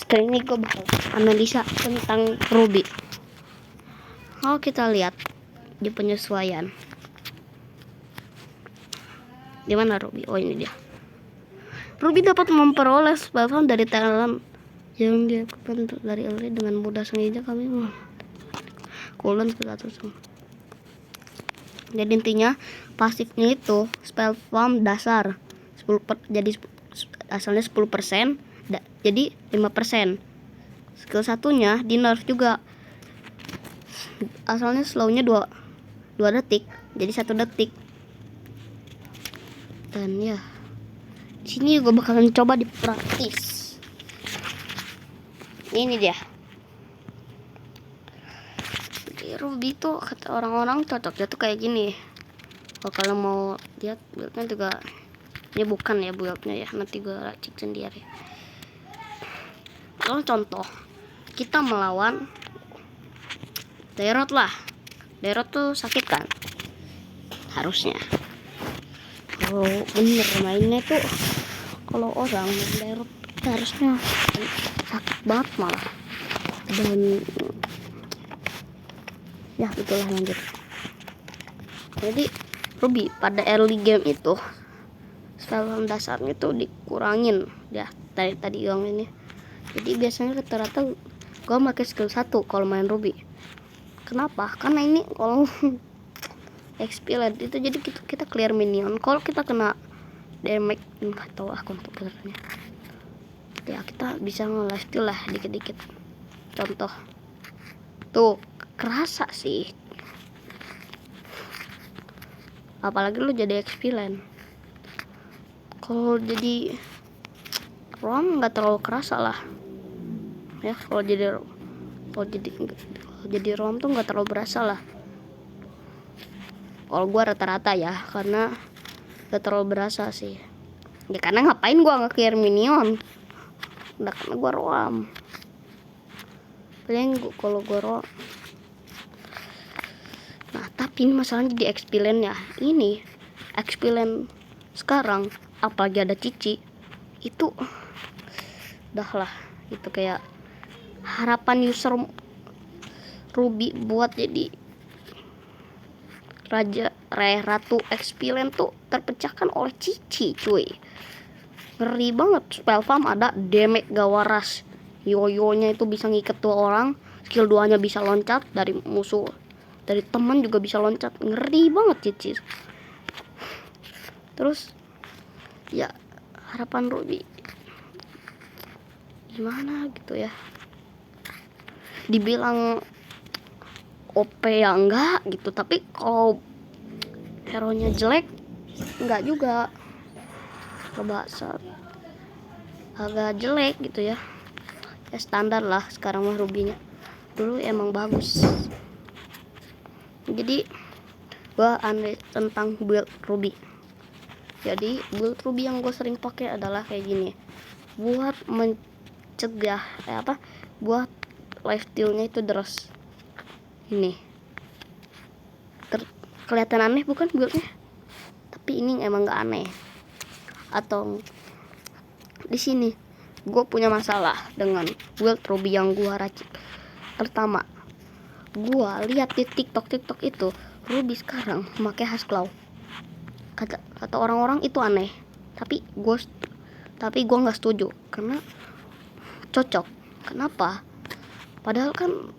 Kali ini gue bakal analisa tentang Ruby. Kalau kita lihat di penyesuaian, di mana Ruby? Oh, ini dia. Ruby dapat memperoleh spell farm dari talent yang dilakukan dari early dengan mudah, sengaja kami cooldown status. Jadi intinya pasifnya itu spell farm dasar 10 jadi asalnya 10%, jadi 5%. Skill satunya di nerf juga, asalnya slownya 2 detik jadi 1 detik. Dan ya, sini gue bakalan coba dipraktis. Ini dia. Jadi Ruby tuh kata orang-orang cocoknya tuh kayak gini. Kalau mau lihat buildnya juga, ini bukan ya buildnya ya, nanti gue racik sendiri. Kalau contoh kita melawan Daerot lah, Daerot tuh sakit kan harusnya. Kalau bener mainnya tuh, kalau orang Daerot harusnya sakit banget malah. Dan ya itulah, lanjut. Jadi Ruby pada early game itu spell dasarnya tuh dikurangin ya tadi yang ini. Jadi biasanya rata-rata gue pakai skill 1 kalau main Ruby. Kenapa? Karena ini kalau XP LED itu jadi kita clear minion. Kalau kita kena damage, nggak tahu komputernya, ya kita bisa nge-lifesteal lah dikit-dikit. Contoh tuh kerasa sih, apalagi lu jadi XP LED. Kalau jadi ROM nggak terlalu kerasa lah ya. Kalau jadi ROM tuh nggak terlalu berasa lah. Kalau gua rata-rata ya, karena nggak terlalu berasa sih ya, karena ngapain gua nge-clear minion, udah karena gua ROM. Paling kalau gua ROM. Nah tapi ini masalahnya di XP lane ya. Ini XP lane sekarang apalagi ada Cici itu udah lah, itu kayak harapan user Ruby buat jadi ratu XP lane tuh terpecahkan oleh Cici, cuy. Ngeri banget. Spell farm ada, damage gak waras, yoyonya itu bisa ngiket 2 orang, skill 2 nya bisa loncat dari musuh, dari teman juga bisa loncat. Ngeri banget Cici. Terus ya harapan Ruby gimana gitu ya, dibilang OP ya enggak gitu, tapi kalau hero nya jelek enggak juga, bahasa agak jelek gitu ya. Ya standar lah sekarang mah Ruby nya. Dulu emang bagus. Jadi gua aneh tentang build Ruby. Jadi build Ruby yang gue sering pakai adalah kayak gini, buat mencegah buat lifesteal-nya itu deras. Ini kelihatan aneh bukan buildnya, tapi ini emang gak aneh. Atau di sini gue punya masalah dengan build Ruby yang gue racik. Pertama, gue lihat di TikTok itu Ruby sekarang memakai Hasclaw. Kata orang-orang itu aneh, tapi gue nggak setuju karena cocok. Kenapa? Padahal kan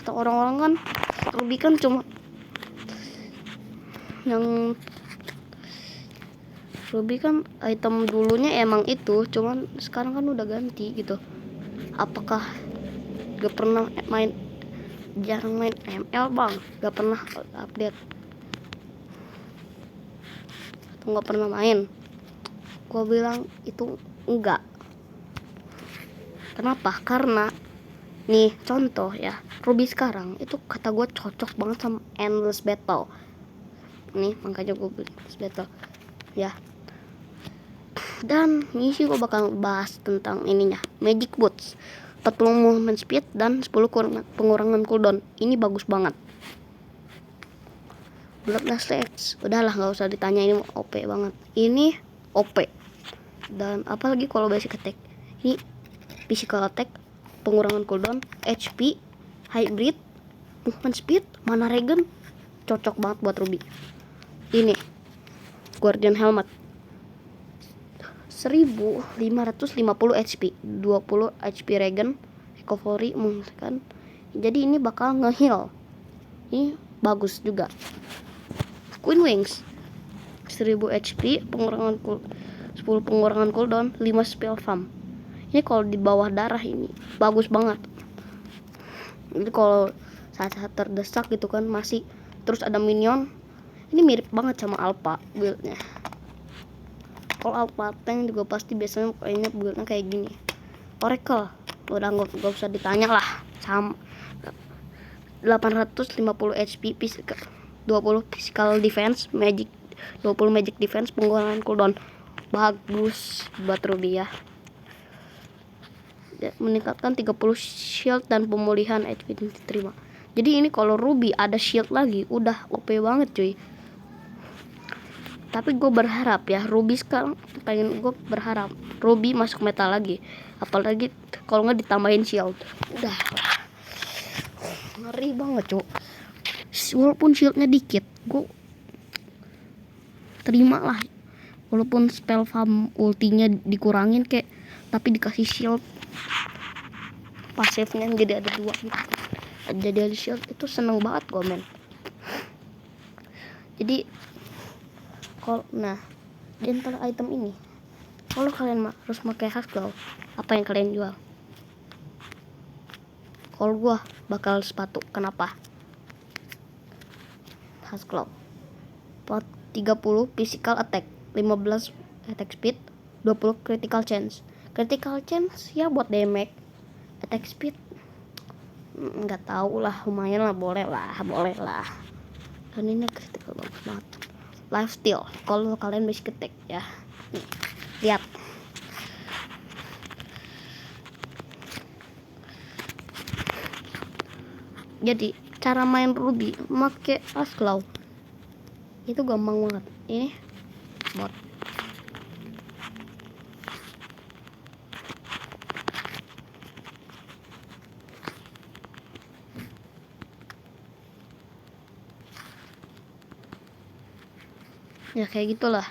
kata orang-orang kan Ruby kan cuma yang Ruby kan item dulunya emang itu, cuman sekarang kan udah ganti gitu. Apakah gak pernah jarang main ML bang, gak pernah update atau gak pernah main? Gua bilang itu enggak. Kenapa? Karena nih contoh ya, Ruby sekarang itu kata gue cocok banget sama Endless Battle. Nih makanya gue beli Endless Battle ya. Dan misi gue bakal bahas tentang ininya, Magic Boots, 40 movement speed dan 10 pengurangan cooldown. Ini bagus banget. Bloodless Legs, udahlah nggak usah ditanya, ini OP banget. Ini OP. Dan apalagi kalau basic attack, ini physical attack pengurangan cooldown, HP, hybrid, movement speed, mana regen, cocok banget buat Ruby. Ini Guardian Helmet 1550 HP, 20 HP regen, recovery kan. Jadi ini bakal nge-heal. Ini bagus juga. Queen Wings 1000 HP, pengurangan 10 pengurangan cooldown, 5 spell farm. Ini kalau di bawah darah ini bagus banget. Jadi kalau saat-saat terdesak gitu kan, masih terus ada minion, ini mirip banget sama Alpha buildnya. Kalau Alpha tank juga pasti biasanya kayaknya buildnya kayak gini. Oracle udah nggak usah ditanya lah, sama 850 HP, 20 physical defense, magic 20 magic defense, pengurangan cooldown. Bagus buat Ruby ya. Meningkatkan 30 shield dan pemulihan HP yang diterima. Jadi ini kalau Ruby ada shield lagi udah OP banget cuy. Tapi gue berharap ya, Ruby sekarang gue berharap Ruby masuk meta lagi. Apalagi kalau nggak ditambahin shield. Udah ngeri banget cuy. Walaupun shieldnya dikit, gue terima lah. Walaupun spell farm ultinya dikurangin kayak, tapi dikasih shield, pasifnya jadi ada 2 gitu. Jadi ada shield itu seneng banget gue men. Jadi kalau di antara item ini, kalau kalian harus pakai Hasclaw, apa yang kalian jual? Kalau gue bakal sepatu. Kenapa? Hasclaw 30 physical attack, 15 attack speed, 20 critical chance. Critical chance ya buat damage. Attack speed nggak tahu lah, lumayan lah, boleh lah. Dan ini critical bagus banget. Life steal kalau kalian basic attack ya. Nih, lihat. Jadi cara main Ruby make Hasclaw itu gampang banget. Ini bot. Ya kayak gitulah.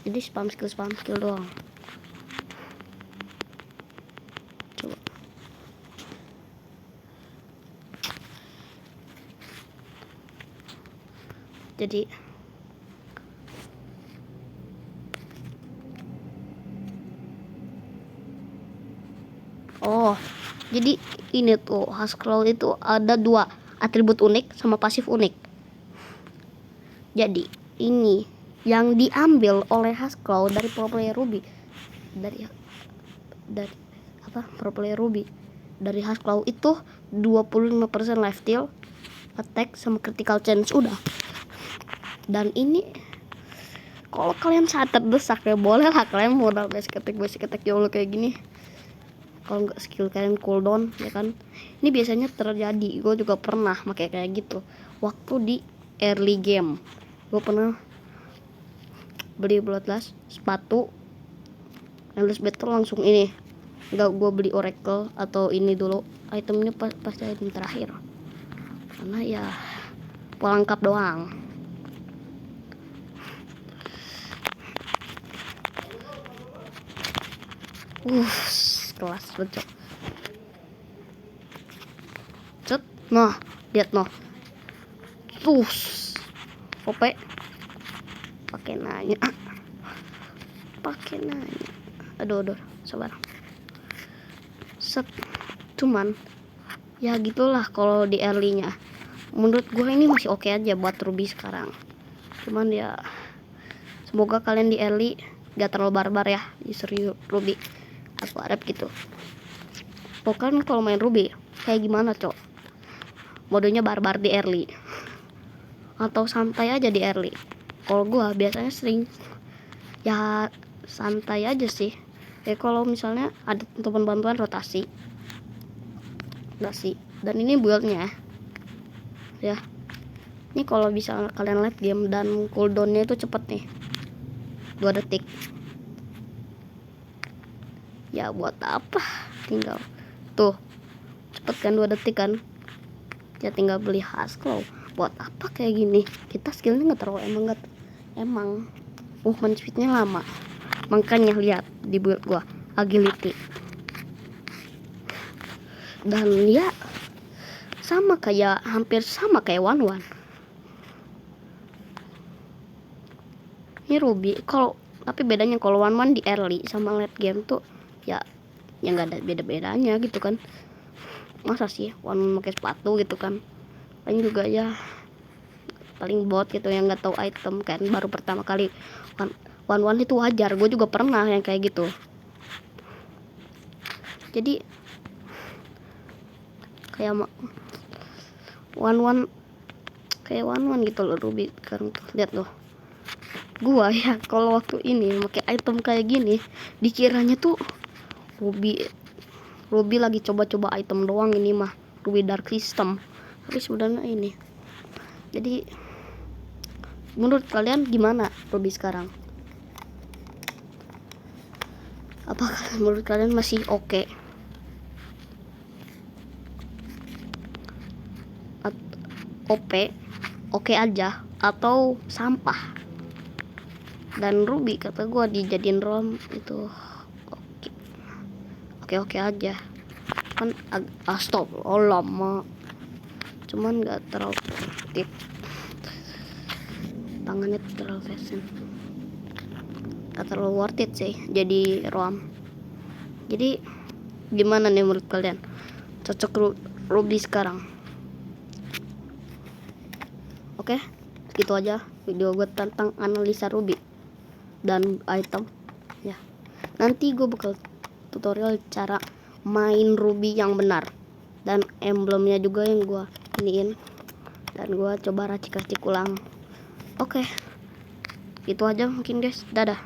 Jadi spam skill doang. Coba. Jadi jadi ini tuh Hasclaw itu ada 2 atribut unik sama pasif unik. Jadi ini yang diambil oleh Hasclaw dari pro player Ruby, dari pro player Ruby dari Hasclaw itu 25% life steal, attack sama critical chance udah. Dan ini kalau kalian saat terdesak ya boleh lah kalian modal basic attack jauh kayak gini. Kalau nggak skill kalian cooldown ya kan, ini biasanya terjadi. Gue juga pernah pakai kayak gitu waktu di early game. Gue pernah beli Bloodlust sepatu endless battle langsung ini. Nggak gue beli Oracle atau ini dulu, itemnya pasti item terakhir karena ya pelengkap doang. Kelas betul. Cet, nah, lihat noh. OP. Pakai nanya. Aduh, sabar. Set. Cuman ya gitulah kalau di early-nya. Menurut gue ini masih oke aja buat Ruby sekarang. Cuman ya semoga kalian di early gak terlalu barbar ya di seri Ruby. Aku harap gitu. Pokoknya kalau main Ruby kayak gimana cok, modenya barbar di early atau santai aja di early. Kalau gua biasanya sering ya santai aja sih. Kalau misalnya ada teman bantuan rotasi enggak sih. Dan ini buildnya ya, ini kalau bisa kalian late game dan cooldownnya itu cepet nih, 2 detik. Ya buat apa, tinggal tuh cepet kan 2 detik kan, ya tinggal beli Hasclaw. Buat apa kayak gini, kita skillnya nggak terlalu emang movement speednya lama. Makanya lihat di build gua agility, dan ya hampir sama kayak one. Ini Ruby tapi bedanya kalau one di early sama late game tuh ya nggak ada beda-bedanya gitu kan. Masa sih one pakai sepatu gitu kan, paling juga ya paling bot gitu yang nggak tahu item kan, baru pertama kali one itu wajar, gue juga pernah yang kayak gitu. Jadi kayak one gitu loh Ruby kan. Lihat loh, gua ya kalau waktu ini pakai item kayak gini dikiranya tuh Ruby lagi coba-coba item doang, ini mah Ruby Dark System, tapi sebenarnya ini. Jadi menurut kalian gimana Ruby sekarang? Apakah menurut kalian masih oke? Oke aja atau sampah? Dan Ruby kata gue dijadiin ROM itu oke aja kan. Stop lama, cuman nggak terlalu produktif, tangannya terlalu fashion, nggak terlalu worth it sih jadi ROM. Jadi gimana nih menurut kalian, cocok Ruby sekarang? Oke, gitu aja video gue tentang analisa Ruby dan item ya. Nanti gue bakal tutorial cara main Ruby yang benar, dan emblemnya juga yang gue iniin, dan gue coba racik ulang. Oke, itu aja mungkin guys, dadah.